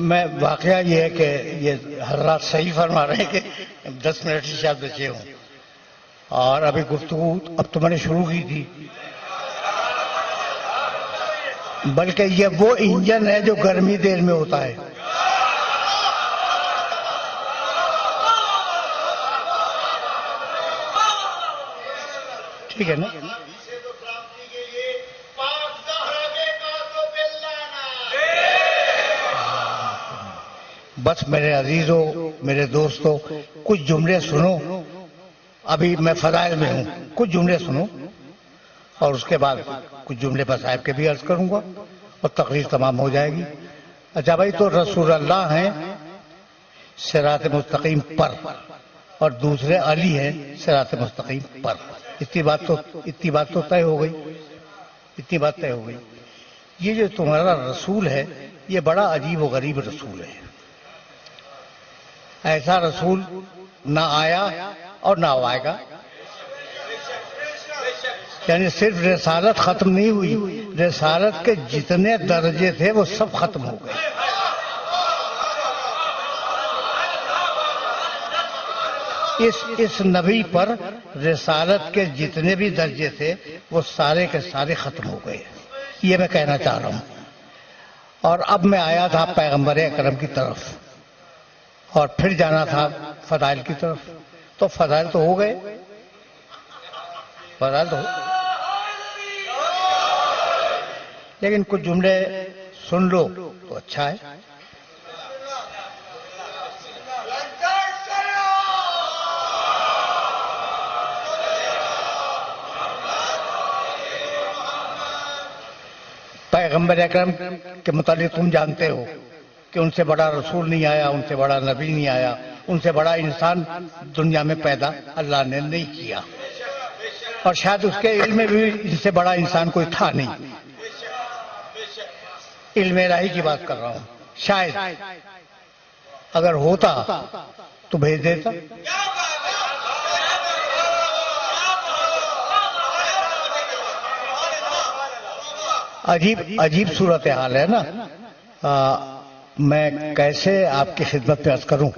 میں واقعہ یہ ہے کہ یہ حضرات صحیح فرما رہے ہیں کہ 10 منٹ سے شاید بچے ہوں، اور ابھی گفتگو اب تو میں نے شروع کی تھی، بلکہ یہ وہ انجن ہے جو گرمی دیر میں ہوتا ہے. ٹھیک ہے نا؟ بس میرے عزیزوں، میرے دوستوں، کچھ جملے سنو. ابھی میں فضائل میں ہوں، کچھ جملے سنو اور اس کے بعد کچھ جملے مصائب کے بھی عرض کروں گا اور تقریر تمام ہو جائے گی. اچھا بھائی، تو رسول اللہ ہیں صراط مستقیم پر اور دوسرے علی ہیں صراط مستقیم پر. اتنی بات تو طے ہو گئی، اتنی بات طے ہو گئی. یہ جو تمہارا رسول ہے یہ بڑا عجیب و غریب رسول ہے. ایسا رسول نہ آیا اور نہ آئے گا. یعنی صرف رسالت ختم نہیں ہوئی، رسالت کے جتنے درجے تھے وہ سب ختم ہو گئے. اس نبی پر رسالت کے جتنے بھی درجے تھے وہ سارے کے سارے ختم ہو گئے. یہ میں کہنا چاہ رہا ہوں. اور اب میں آیا تھا پیغمبر اکرم کی طرف اور پھر جانا تھا فضائل کی طرف. تو فضائل تو ہو گئے، فضائل تو لیکن کچھ جملے سن لو تو اچھا ہے. پیغمبر اکرم کے متعلق تم جانتے ہو کہ ان سے بڑا رسول نہیں آیا، ان سے بڑا نبی نہیں آیا، ان سے بڑا انسان دنیا میں پیدا اللہ نے نہیں کیا، اور شاید اس کے علم میں بھی ان سے بڑا انسان کوئی تھا نہیں. علم الہی کی بات کر رہا ہوں. شاید اگر ہوتا تو بھیج دیتا. عجیب صورتحال ہے نا. میں کیسے آپ کی خدمت میں عرض کروں.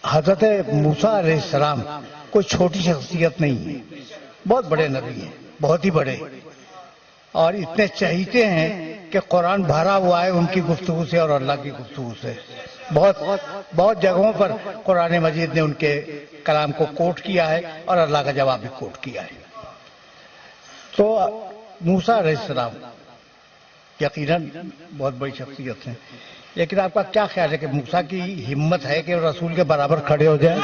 حضرت موسیٰ علیہ السلام کوئی چھوٹی شخصیت نہیں ہے، بہت بڑے نبی ہیں، بہت ہی بڑے. اور اتنے چہیتے ہیں کہ قرآن بھرا ہوا ہے ان کی گفتگو سے اور اللہ کی گفتگو سے. بہت جگہوں پر قرآن مجید نے ان کے کلام کو کوٹ کیا ہے اور اللہ کا جواب بھی کوٹ کیا ہے. تو موسیٰ علیہ السلام یقیناً بہت بڑی شخصیت ہیں، لیکن آپ کا کیا خیال ہے کہ موسیٰ کی ہمت ہے کہ رسول کے برابر کھڑے ہو جائیں؟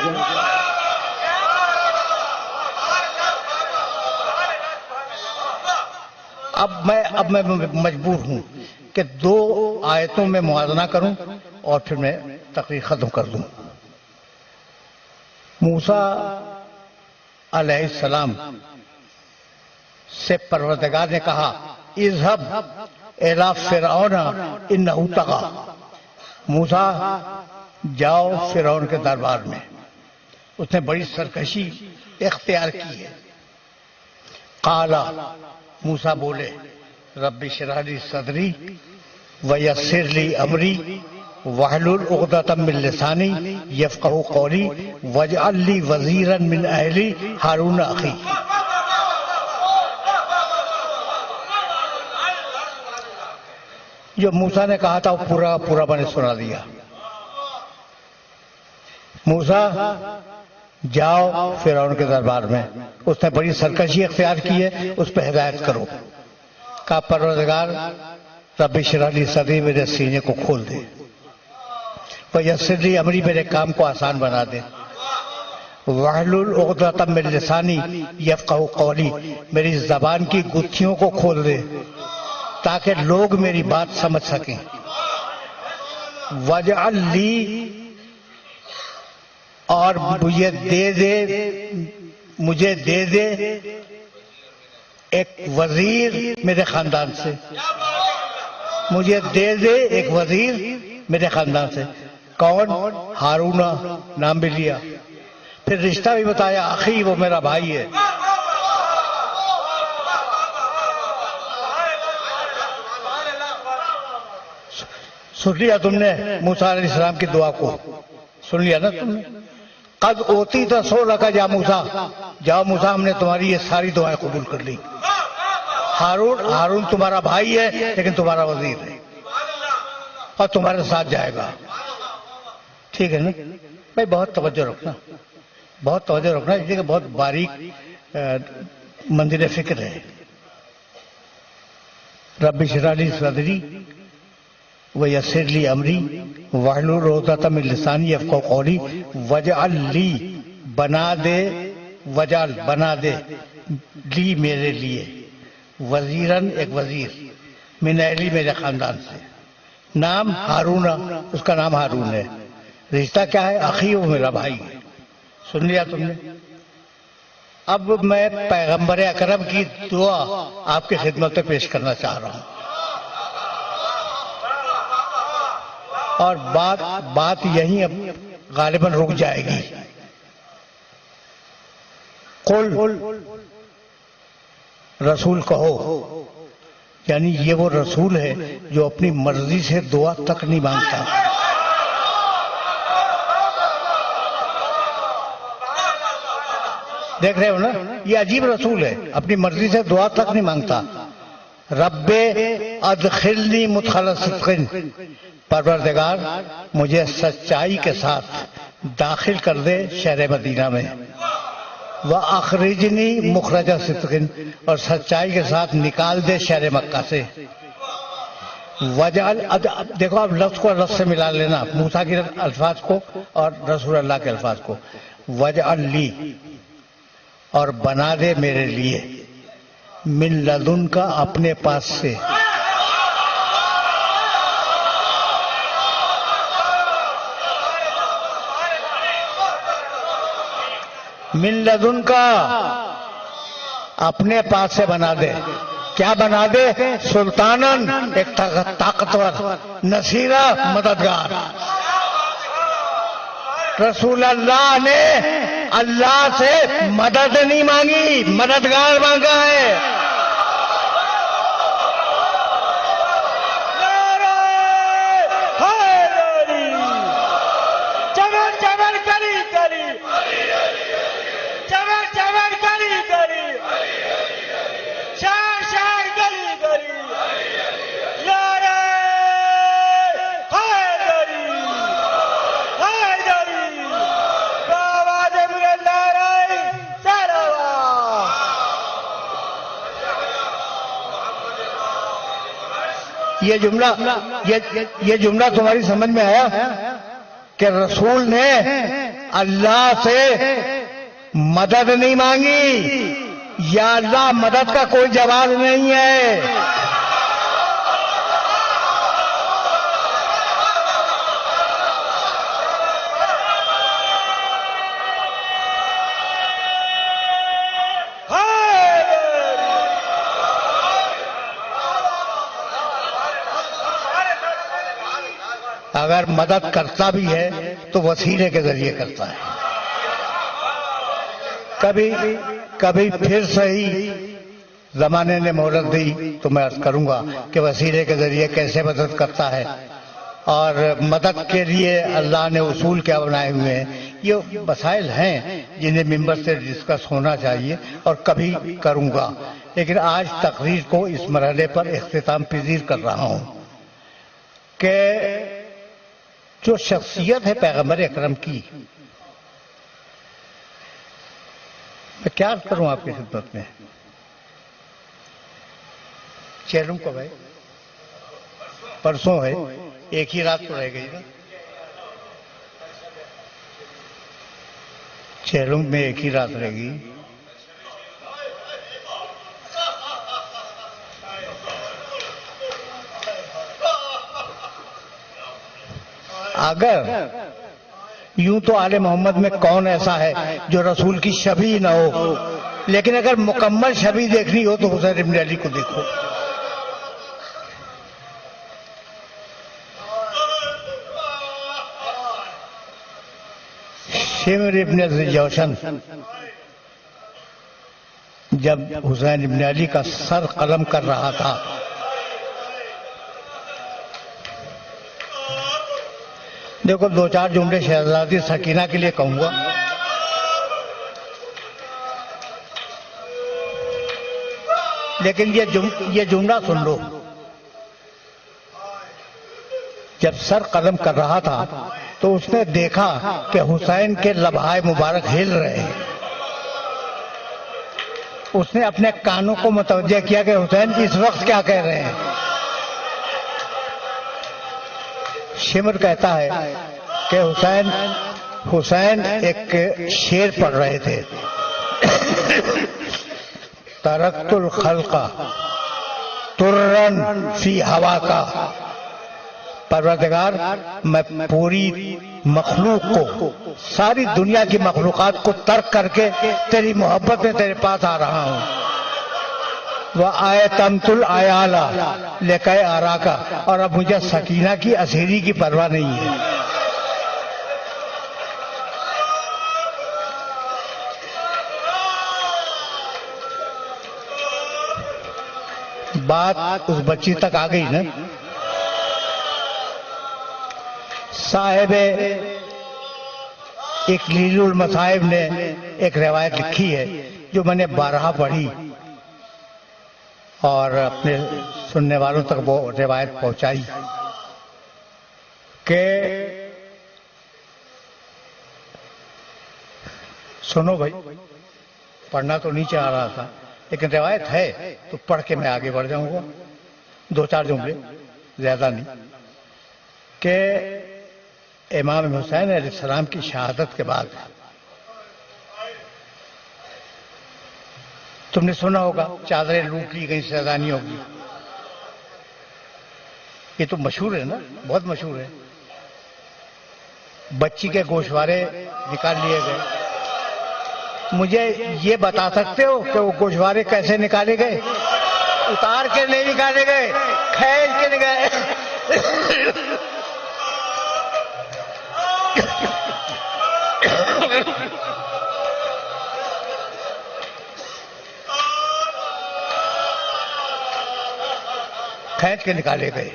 اب میں مجبور ہوں کہ 2 آیتوں میں موازنہ کروں اور پھر میں تقریر ختم کر دوں. موسیٰ علیہ السلام سے پروردگار نے کہا اذهب الی فرعون انہ طغی، موسیٰ جاؤ فرعون کے دربار میں، اس نے بڑی سرکشی اختیار کی ہے. قال، موسیٰ بولے رب اشرح لی صدری ویسر لی امری واحلل عقدۃ من لسانی یفقہوا قولی واجعل لی وزیرا من اہلی ہارون اخی. جو موسیٰ نے کہا تھا وہ پورا میں نے سنا دیا. موسیٰ جاؤ فرعون کے دربار میں، اس نے بڑی سرکشی اختیار کی ہے، اس پہ ہدایت کرو. کہا پروردگار رب اشرح لی صدری، میرے سینے کو کھول دے، ویسر لی امری، میرے کام کو آسان بنا دے، واحلل عقدۃ من لسانی یفقہوا قولی، میری زبان کی گتھیوں کو کھول دے تاکہ لوگ میری بات سمجھ سکیں. واجعل لی، اور مجھے دے دے ایک وزیر میرے خاندان سے، مجھے دے دے ایک وزیر میرے خاندان سے. کون؟ ہارون، نام بھی لیا، پھر رشتہ بھی بتایا، اخی، وہ میرا بھائی ہے. سن لیا تم نے موسیٰ علیہ السلام کی دعا کو؟ سن لیا نا تم نے؟ قد اوتیت سؤلک یا موسیٰ، جاؤ موسیٰ، ہم نے تمہاری یہ ساری دعائیں قبول کر لی. ہارون تمہارا بھائی ہے لیکن تمہارا وزیر ہے اور تمہارے ساتھ جائے گا. ٹھیک ہے نا بھائی؟ بہت توجہ رکھنا، بہت توجہ رکھنا، اس لیے کہ بہت باریک منزل فکر ہے. رب اشرح لی صدری ویسر لی امری واحلل عقدۃ من لسانی یفقہوا قولی واجعل لی، بنا دے لی، میرے لیے، وزیرن، ایک وزیر، من اہلی، میرے خاندان سے. نام ہارون، اس کا نام ہارون ہے. رشتہ کیا ہے؟ اخی، وہ میرا بھائی ہے. سن لیا تم نے؟ اب میں پیغمبر اکرم کی دعا آپ کی خدمت میں پیش کرنا چاہ رہا ہوں، اور بات یہیں اب غالباً رک جائے گی. قل، رسول کہو، یعنی یہ وہ رسول ہے جو اپنی مرضی سے دعا تک نہیں مانگتا. دیکھ رہے ہو نا، یہ عجیب رسول ہے، اپنی مرضی سے دعا تک نہیں مانگتا. رب ادخلنی مدخل صدق، پروردگار مجھے سچائی کے ساتھ داخل کر دے شہر مدینہ میں. وَأَخْرِجْنِي مُخْرَجَ صِدْقٍ، اور سچائی کے ساتھ نکال دے شہر مکہ سے. وَجَعَلْ، دیکھو آپ لفظ کو لفظ سے ملا لینا، موسیٰ کے الفاظ کو اور رسول اللہ کے الفاظ کو. وَجَعَلْ لِي، اور بنا دے میرے لیے، من لدن کا، اپنے پاس سے، من لدن کا، اپنے پاس سے بنا دے. کیا بنا دے؟ سلطانن، ایک طاقتور، نصیرہ، مددگار. رسول اللہ نے اللہ سے مدد نہیں مانگی، مددگار مانگا ہے. یہ جملہ تمہاری سمجھ میں آیا کہ رسول نے اللہ سے مدد نہیں مانگی، یا اللہ مدد کا کوئی جواز نہیں ہے. اگر مدد کرتا بھی ہے تو وسیلے کے ذریعے کرتا ہے. کبھی پھر صحیح زمانے نے مہلت دی تو میں عرض کروں گا کہ وسیلے کے ذریعے کیسے مدد کرتا ہے، اور مدد کے لیے اللہ نے اصول کیا بنائے ہوئے ہیں. یہ مسائل ہیں جنہیں ممبر سے ڈسکس ہونا چاہیے اور کبھی کروں گا، لیکن آج تقریر کو اس مرحلے پر اختتام پذیر کر رہا ہوں کہ جو شخصیت ہے پیغمبر اکرم کی، میں کیا کروں آپ کی خدمت میں. چہلم کو بھائی پرسوں ہے، ایک ہی رات تو رہ گئی نا. چہلم میں ایک ہی رات رہ گئی. اگر یوں تو آل محمد میں کون ایسا ہے جو رسول کی شبیہ نہ ہو، لیکن اگر مکمل شبیہ دیکھنی ہو تو حسین ابن علی کو دیکھو. شمر ابن جوشن جب حسین ابن علی کا سر قلم کر رہا تھا، دیکھو دو چار جملے شہزادی سکینہ کے لیے کہوں گا. لیکن یہ جملہ سن لو. جب سر قلم کر رہا تھا تو اس نے دیکھا کہ حسین کے لبہائے مبارک ہل رہے ہیں. اس نے اپنے کانوں کو متوجہ کیا کہ حسین اس وقت کیا کہہ رہے ہیں. شمر کہتا ہے کہ حسین ایک شعر پڑھ رہے تھے، ترکت الخلق ترن فی ہوا کا. پروردگار میں پوری مخلوق کو، ساری دنیا کی مخلوقات کو ترک کر کے تیری محبت میں تیرے پاس آ رہا ہوں. وَآیتمت الْعَیَالَ لِکَیْ أَرَاکَ، اور اب مجھے سکینہ کی اسیری کی پرواہ نہیں ہے. بات اس بچی تک آ گئی نا. صاحب اکلیل المصائب نے ایک روایت لکھی ہے جو میں نے بارہا پڑھی اور اپنے سننے والوں تک وہ روایت پہنچائی کہ سنو بھائی، پڑھنا تو نہیں چاہ رہا تھا لیکن روایت ہے تو پڑھ کے میں آگے بڑھ جاؤں گا. دو چار جملے، زیادہ نہیں. کہ امام حسین علیہ السلام کی شہادت کے بعد تم نے سنا ہوگا چادریں لوٹ لی گئی، سیدانی ہوگی. یہ تو مشہور ہے نا، بہت مشہور ہے. بچی کے گوشوارے نکال لیے گئے. مجھے یہ بتا سکتے ہو کہ وہ گوشوارے کیسے نکالے گئے؟ اتار کے نہیں نکالے گئے، کھینچ کے نکالے. کھینچ کے نکالے گئے.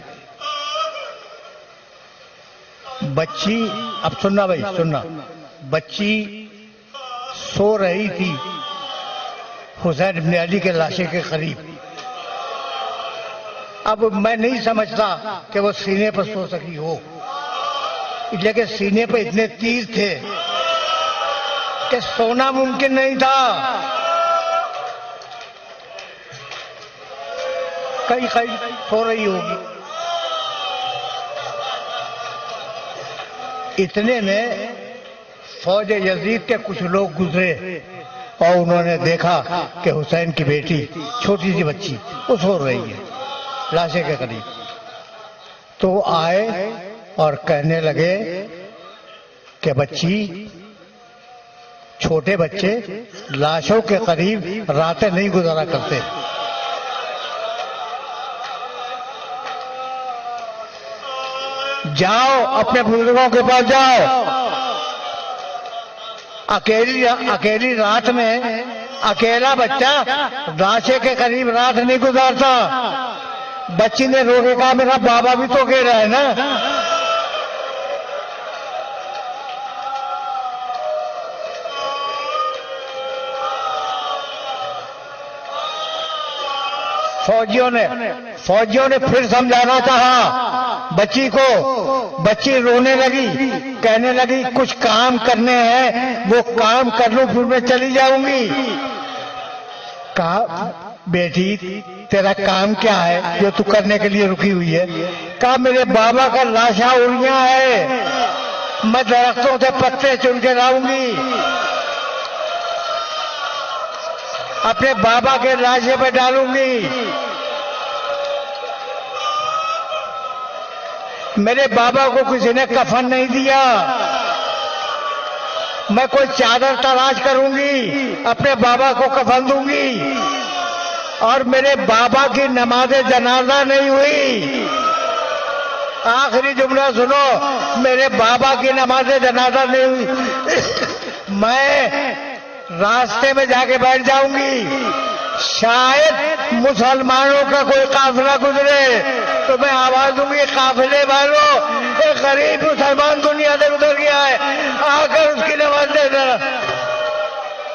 بچی، اب سننا بھائی سننا، بچی سو رہی تھی حسین ابن علی کے لاشے کے قریب. اب میں نہیں سمجھتا کہ وہ سینے پر سو سکی ہو، لیکن سینے پہ اتنے تیر تھے کہ سونا ممکن نہیں تھا. کئی سو رہی ہوگی. اتنے میں فوج یزید کے کچھ لوگ گزرے اور انہوں نے دیکھا کہ حسین کی بیٹی چھوٹی سی بچی وہ سو رہی ہے لاشے کے قریب. تو وہ آئے اور کہنے لگے کہ بچی، چھوٹے بچے لاشوں کے قریب راتیں نہیں گزارا کرتے. جاؤ اپنے بزرگوں کے پاس جاؤ. اکیلی رات میں اکیلا بچہ لاشے کے قریب رات نہیں گزارتا. بچی نے رو کے کہا میرا بابا بھی تو اکیلا ہے نا. فوجیوں نے پھر سمجھانا چاہا بچی کو. بچی رونے لگی، کہنے لگی کچھ کام کرنے ہیں وہ کام کر لوں پھر میں چلی جاؤں گی. کہا بیٹی تیرا کام کیا ہے جو تو کرنے کے لیے رکی ہوئی ہے؟ کہا میرے بابا کا لاشا اڑیاں ہے، میں درختوں سے پتے چن کے لاؤں گی، اپنے بابا کے لاشے پہ ڈالوں گی. میرے بابا کو کسی نے کفن نہیں دیا، میں کوئی چادر تلاش کروں گی، اپنے بابا کو کفن دوں گی. اور میرے بابا کی نماز جنازہ نہیں ہوئی. آخری جملہ سنو، میرے بابا کی نماز جنازہ نہیں ہوئی. میں راستے میں جا کے بیٹھ جاؤں گی، شاید مسلمانوں کا کوئی قافلہ گزرے تو میں آواز دوں گی قافلے والوں ایک غریب مسلمان دنیا سے گزر گیا ہے، آ کر اس کی نماز دے دینا.